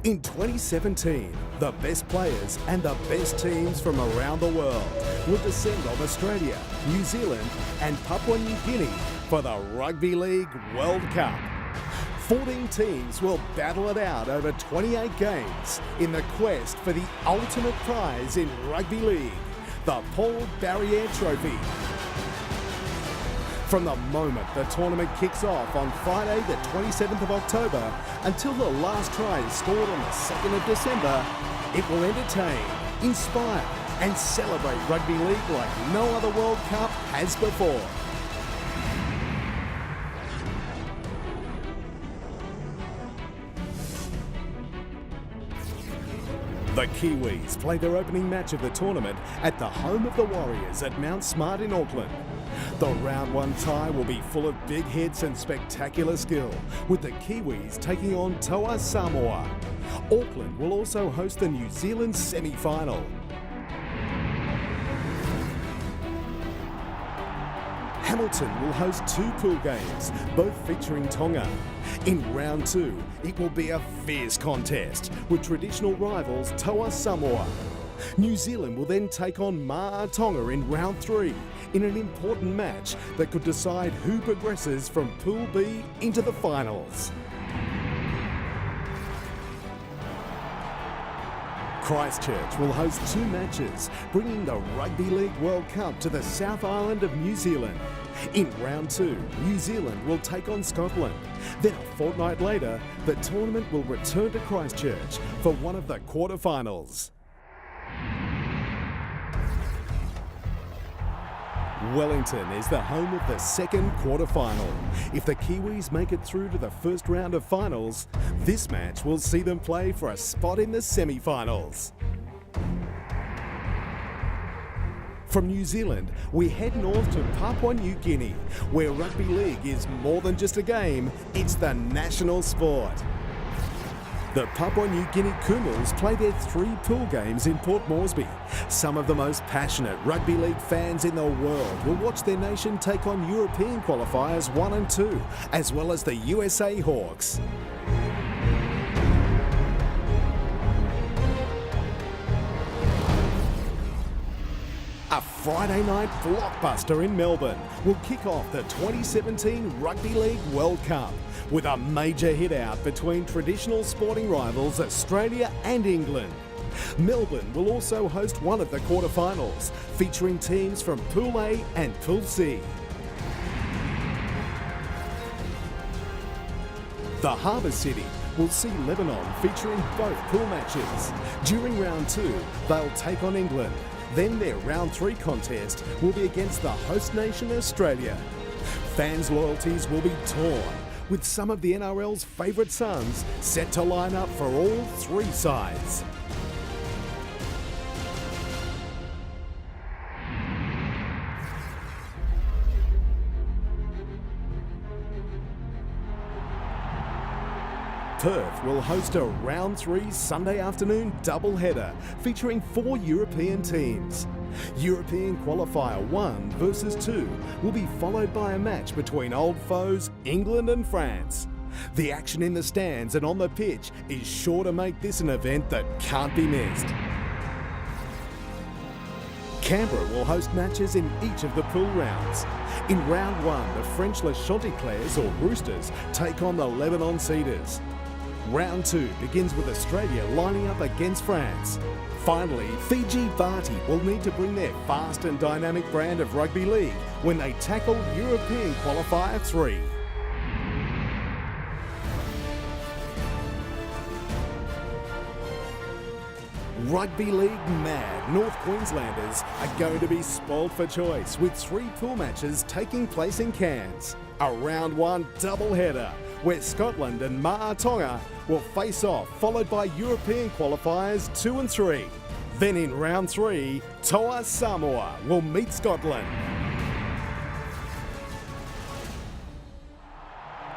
In 2017, the best players and the best teams from around the world will descend on Australia, New Zealand and Papua New Guinea for the Rugby League World Cup. 14 teams will battle it out over 28 games in the quest for the ultimate prize in rugby league, the Paul Barriere Trophy. From the moment the tournament kicks off on Friday the 27th of October until the last try is scored on the 2nd of December, it will entertain, inspire and celebrate rugby league like no other World Cup has before. The Kiwis play their opening match of the tournament at the home of the Warriors at Mount Smart in Auckland. The round one tie will be full of big hits and spectacular skill, with the Kiwis taking on Toa Samoa. Auckland will also host the New Zealand semi-final. Hamilton will host two pool games, both featuring Tonga. In round two, it will be a fierce contest with traditional rivals Toa Samoa. New Zealand will then take on Tonga in round three in an important match that could decide who progresses from Pool B into the finals. Christchurch will host two matches, bringing the Rugby League World Cup to the South Island of New Zealand. In round two, New Zealand will take on Scotland. Then a fortnight later, the tournament will return to Christchurch for one of the quarterfinals. Wellington is the home of the second quarterfinal. If the Kiwis make it through to the first round of finals, this match will see them play for a spot in the semi-finals. From New Zealand, we head north to Papua New Guinea, where rugby league is more than just a game, it's the national sport. The Papua New Guinea Kumals play their three pool games in Port Moresby. Some of the most passionate rugby league fans in the world will watch their nation take on European qualifiers 1 and 2, as well as the USA Hawks. A Friday night blockbuster in Melbourne will kick off the 2017 Rugby League World Cup with a major hit-out between traditional sporting rivals Australia and England. Melbourne will also host one of the quarterfinals, featuring teams from Pool A and Pool C. The Harbour City will see Lebanon featuring both pool matches. During round two, they'll take on England. Then their round three contest will be against the host nation Australia. Fans' loyalties will be torn, with some of the NRL's favourite sons set to line up for all three sides. Perth will host a round three Sunday afternoon doubleheader featuring 4 European teams. European qualifier 1 versus 2 will be followed by a match between old foes England and France. The action in the stands and on the pitch is sure to make this an event that can't be missed. Canberra will host matches in each of the pool rounds. In round 1, the French Le Chanticleers or Roosters take on the Lebanon Cedars. Round 2 begins with Australia lining up against France. Finally, Fiji Barty will need to bring their fast and dynamic brand of rugby league when they tackle European qualifier 3. Rugby League mad North Queenslanders are going to be spoiled for choice with 3 pool matches taking place in Cairns. A round 1 doubleheader where Scotland and Tonga will face off, followed by European qualifiers 2 and 3. Then in round 3, Toa Samoa will meet Scotland.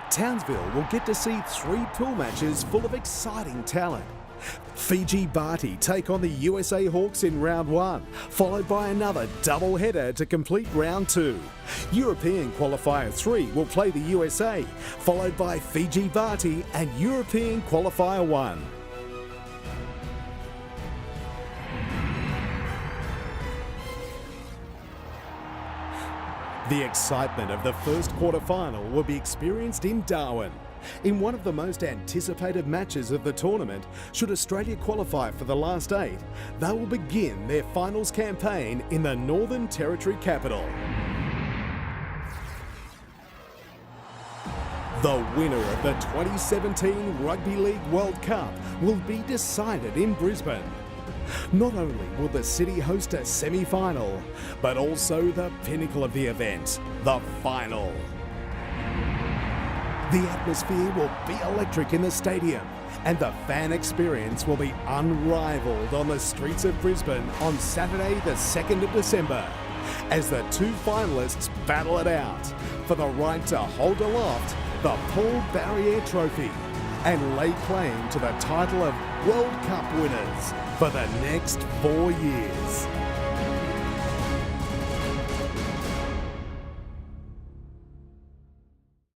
Townsville will get to see 3 pool matches full of exciting talent. Fiji Barty take on the USA Hawks in round 1, followed by another double header to complete round 2. European qualifier 3 will play the USA, followed by Fiji Barty and European qualifier 1. The excitement of the first quarter-final will be experienced in Darwin. In one of the most anticipated matches of the tournament, should Australia qualify for the last 8, they will begin their finals campaign in the Northern Territory capital. The winner of the 2017 Rugby League World Cup will be decided in Brisbane. Not only will the city host a semi-final, but also the pinnacle of the event, the final. The atmosphere will be electric in the stadium, and the fan experience will be unrivaled on the streets of Brisbane on Saturday the 2nd of December, as the 2 finalists battle it out for the right to hold aloft the Paul Barriere Trophy and lay claim to the title of World Cup winners for the next 4 years.